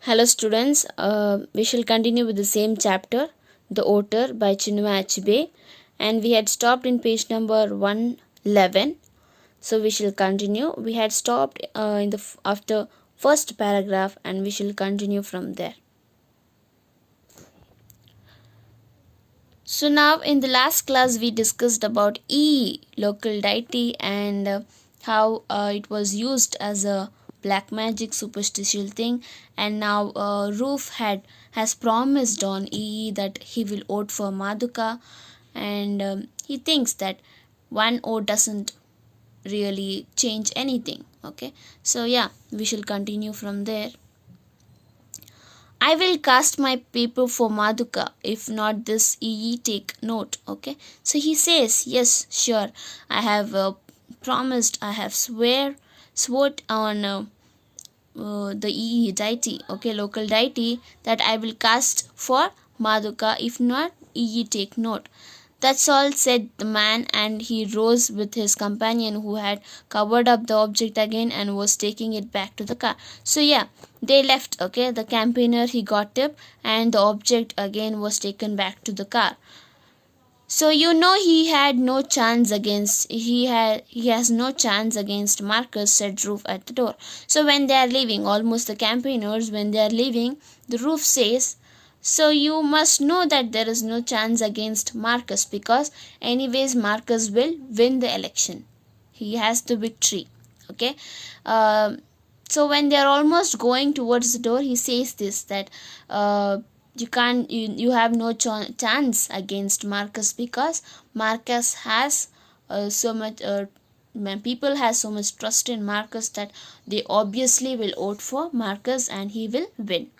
Hello students, we shall continue with the same chapter, The Otter by Chinua Achebe, and we had stopped in page number 111. So we shall continue. We had stopped after first paragraph and we shall continue from there. So now in the last class we discussed about local deity, and how it was used as a black magic superstitious thing. And now Roof has promised on that he will vote for Maduka, and he thinks that one vote doesn't really change anything. Okay, so yeah, we shall continue from there. I will cast my paper for Maduka. If not this, take note. Okay. So he says, yes, sure. I have promised. I have sworn on the deity. Okay, local deity, that I will cast for Maduka. If not, take note. That's all, said the man, and he rose with his companion, who had covered up the object again and was taking it back to the car. So yeah, they left. Okay, the campaigner, he got up and the object again was taken back to the car. So he had no chance against he has no chance against Marcus, said Roof at the door. So when they are leaving, almost the campaigners, when they are leaving, the Roof says, so you must know that there is no chance against Marcus, because anyways Marcus will win the election. He has the victory. Okay. So when they are almost going towards the door, he says this, that you have no chance against Marcus, because Marcus has so much people has so much trust in Marcus that they obviously will vote for Marcus and he will win.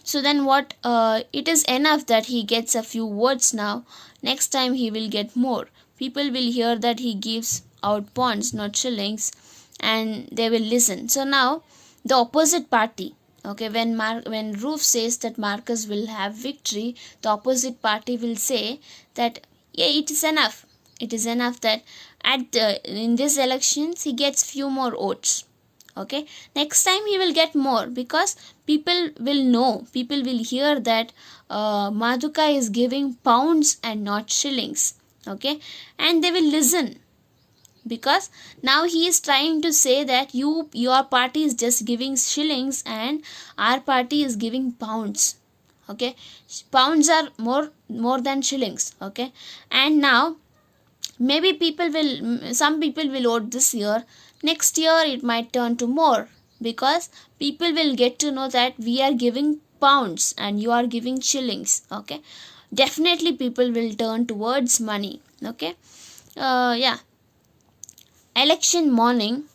So then what, it is enough that he gets a few words now. Next time he will get more. People will hear that he gives out pounds, not shillings, and they will listen. So now the opposite party, okay, when Roof says that Marcus will have victory, the opposite party will say that yeah, it is enough. It is enough that in these elections he gets few more votes. Okay, next time he will get more, because people will hear that Maduka is giving pounds and not shillings. Okay, and they will listen, because now he is trying to say that your party is just giving shillings and our party is giving pounds. Okay, pounds are more than shillings. Okay, and now maybe some people will vote this year. Next year it might turn to more, because people will get to know that we are giving pounds and you are giving shillings. Okay, definitely people will turn towards money. Okay, yeah. Election morning,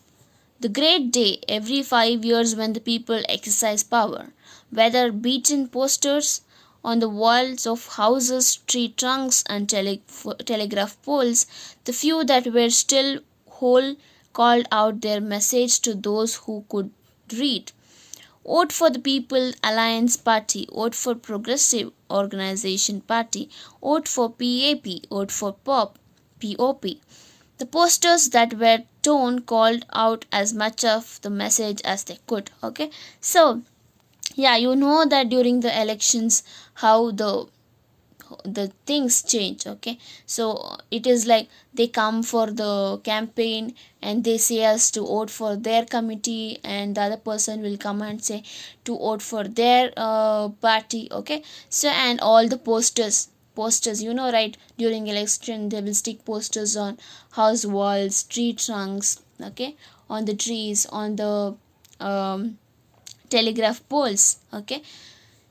the great day every 5 years when the people exercise power, whether beaten posters on the walls of houses, tree trunks, and telegraph poles, the few that were still whole called out their message to those who could read. Vote for the People Alliance Party, vote for Progressive Organization Party, vote for PAP, vote for POP. The posters that were torn called out as much of the message as they could. Okay, so yeah, that during the elections how the things change. Okay, so it is like they come for the campaign and they say us to vote for their committee, and the other person will come and say to vote for their party. Okay, so and all the posters, right, during election they will stick posters on house walls, tree trunks. Okay, on the trees, on the telegraph poles. Okay,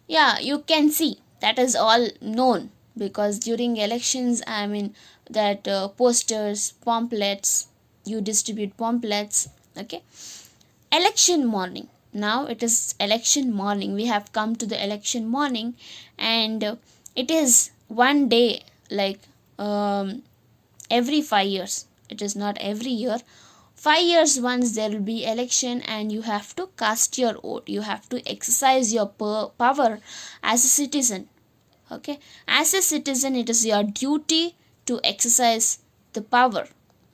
yeah, you can see that is all known, because during elections, I mean, that posters, pamphlets, you distribute pamphlets. Okay, election morning, now it is election morning, we have come to the election morning, and it is one day, like every 5 years. It is not every year. 5 years once there will be election, and you have to cast your vote. You have to exercise your power as a citizen. Okay, as a citizen, it is your duty to exercise the power.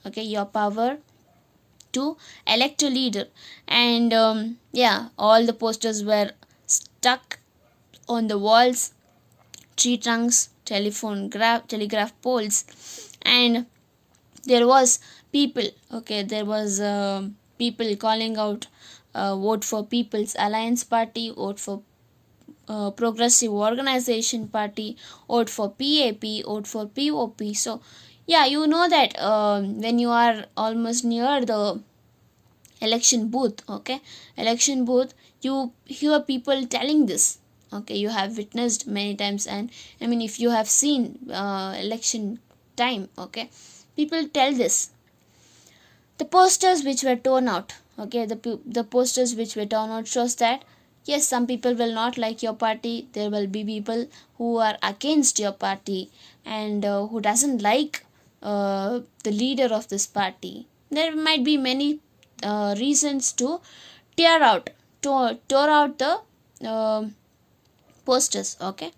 Okay, your power to elect a leader. And yeah, all the posters were stuck on the walls, tree trunks, telegraph poles, and there was people, okay, there was people calling out, vote for People's Alliance Party, vote for Progressive Organization Party, vote for PAP, vote for POP. So yeah, you know that when you are almost near the election booth, okay, election booth, you hear people telling this, okay, you have witnessed many times. And I mean, if you have seen election time, okay, people tell this. The posters which were torn out, okay, the posters which were torn out shows that yes, some people will not like your party, there will be people who are against your party, and who doesn't like the leader of this party. There might be many reasons to tear out tore out the posters, okay.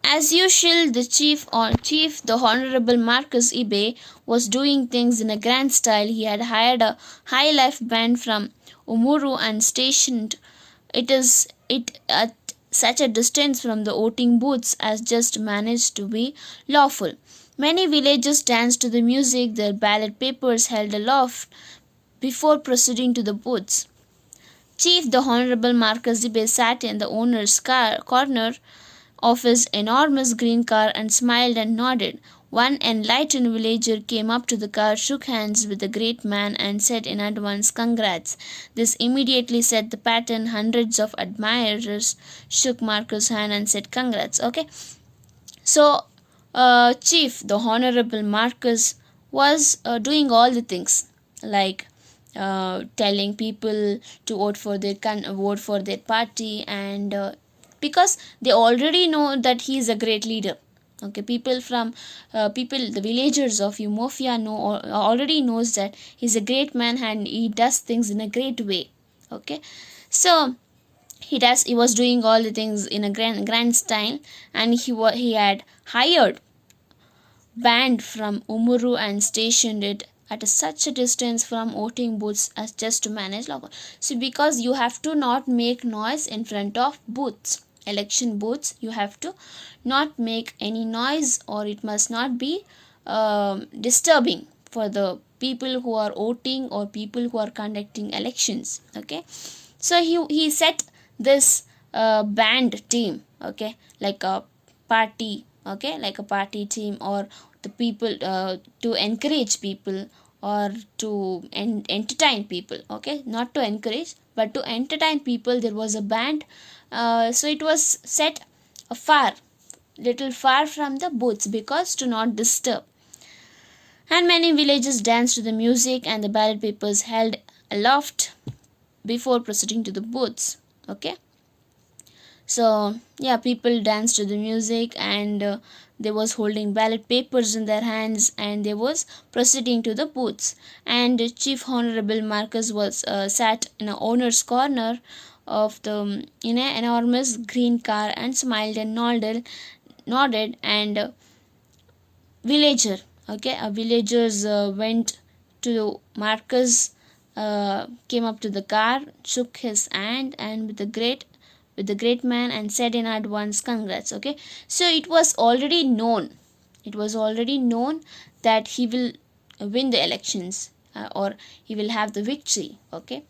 As usual, the Honorable Marcus Ibe, was doing things in a grand style. He had hired a high life band from Umuru and stationed it at such a distance from the voting booths as just managed to be lawful. Many villagers danced to the music, their ballot papers held aloft before proceeding to the booths. Chief the Honorable Marcus Ibe sat in the owner's corner of his enormous green car and smiled and nodded. One enlightened villager came up to the car, shook hands with the great man, and said in advance, "Congrats." This immediately set the pattern. Hundreds of admirers shook Marcus' hand and said, "Congrats." Okay, so Chief, the Honorable Marcus, was doing all the things like telling people to vote for their party, and because they already know that he is a great leader, okay, the villagers of Umofia already knows that he's a great man and he does things in a great way, okay. So he was doing all the things in a grand style, and he had hired band from Umuru and stationed it at such a distance from voting booths as just to manage local. So because you have to not make noise in front of booths, election booths, you have to not make any noise, or it must not be disturbing for the people who are voting or people who are conducting elections, okay. So he set this band team, okay, like a party, okay, like a party team, or the people to encourage people, or to entertain people, okay, not to encourage but to entertain people. There was a band, so it was set little far from the booths because to not disturb. And many villages danced to the music and the ballot papers held aloft before proceeding to the booths, okay. So yeah, people danced to the music, and they was holding ballot papers in their hands, and they was proceeding to the booths. And Chief Honorable Marcus was sat in a owner's corner of the in an enormous green car and smiled and nodded. And villager, okay, villagers went to Marcus, came up to the car, shook his hand, and with the great man, and said in advance, "Congrats." Okay, so it was already known, that he will win the elections, or he will have the victory, okay.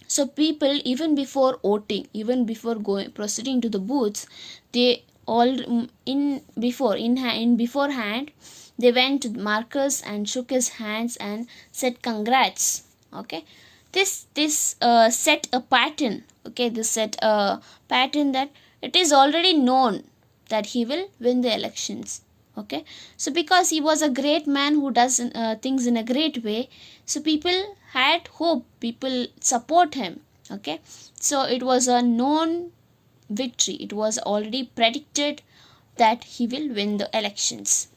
So people, even before voting, even before proceeding to the booths, they all in beforehand, they went to Marcus and shook his hands and said, "Congrats." Okay, this set a pattern, okay, this set a pattern that it is already known that he will win the elections, okay. So because he was a great man who does things in a great way, so people had hope, people support him, okay. So it was a known victory, it was already predicted that he will win the elections.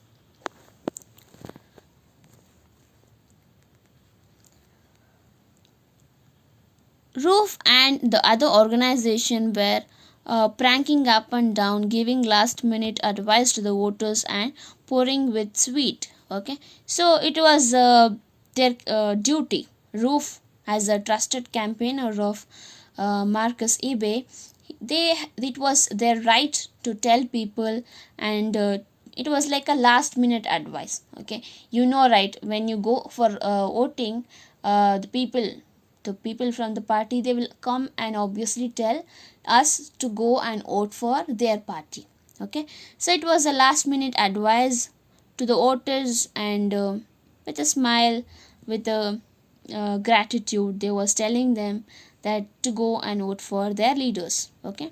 Roof and the other organization were pranking up and down, giving last minute advice to the voters, and pouring with sweet. Okay, so it was their duty. Roof, as a trusted campaigner of Marcus eBay, it was their right to tell people, and it was like a last minute advice. Okay, you know, right, when you go for voting, the people from the party, they will come and obviously tell us to go and vote for their party. Okay, so it was a last minute advice to the voters, and with a smile, with a gratitude, they was telling them that to go and vote for their leaders. Okay,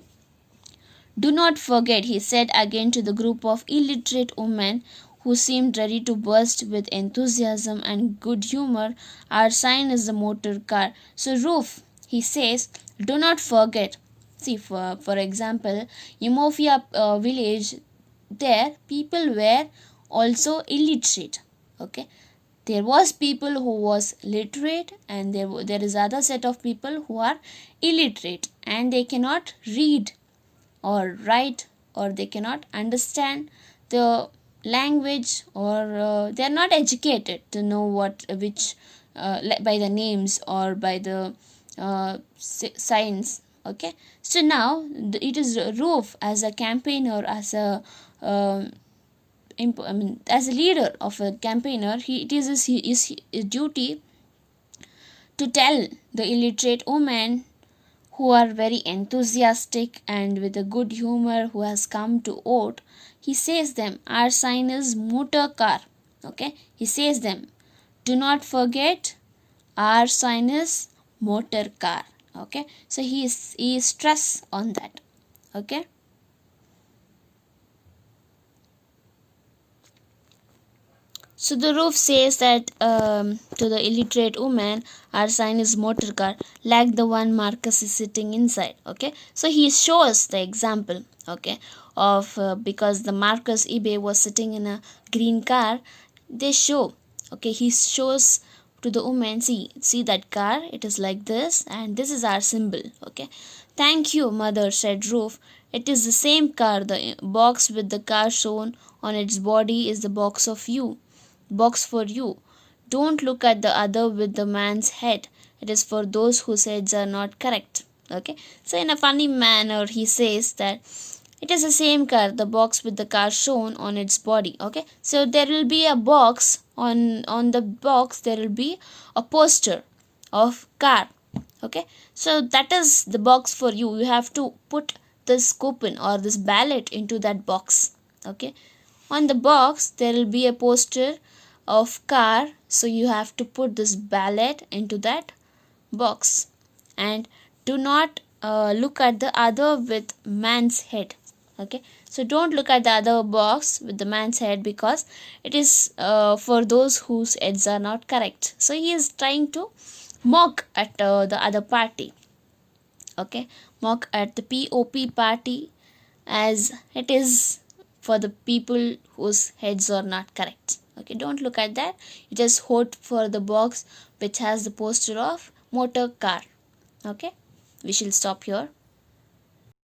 do not forget, he said again to the group of illiterate women who seemed ready to burst with enthusiasm and good humor. Our sign is the motor car. So, Roof, he says, do not forget. See, for example, Umofia village, there people were also illiterate. Okay, there was people who was literate, and there is other set of people who are illiterate, and they cannot read or write, or they cannot understand the language, or they are not educated to know what which by the names or by the signs. Okay, so now it is Roof, as a campaigner, as a as a leader of a campaigner, it is his duty to tell the illiterate women who are very enthusiastic and with a good humor who has come to vote. He says them, our sign is motor car. Okay, he says them, do not forget, our sign is motor car. Okay, so he is stress on that. Okay, so the Roof says that to the illiterate woman, our sign is motor car, like the one Marcus is sitting inside. Okay, so he shows the example. Okay, of because the Marcus eBay was sitting in a green car, they show. Okay, he shows to the woman, see that car, it is like this, and this is our symbol. Okay, thank you, mother, said Roof. It is the same car. The box with the car shown on its body is the box for you. Don't look at the other with the man's head. It is for those whose heads are not correct. Okay, so in a funny manner, he says that it is the same car, the box with the car shown on its body. Okay, so there will be a box, on the box there will be a poster of car. Okay, so that is the box for you. You have to put this coupon or this ballot into that box. Okay, on the box there will be a poster of car, so you have to put this ballot into that box, and do not look at the other with man's head. Okay, so don't look at the other box with the man's head, because it is for those whose heads are not correct. So he is trying to mock at the other party. Okay, mock at the POP party, as it is for the people whose heads are not correct. Okay, don't look at that. You just vote for the box which has the poster of motor car. Okay, we shall stop here.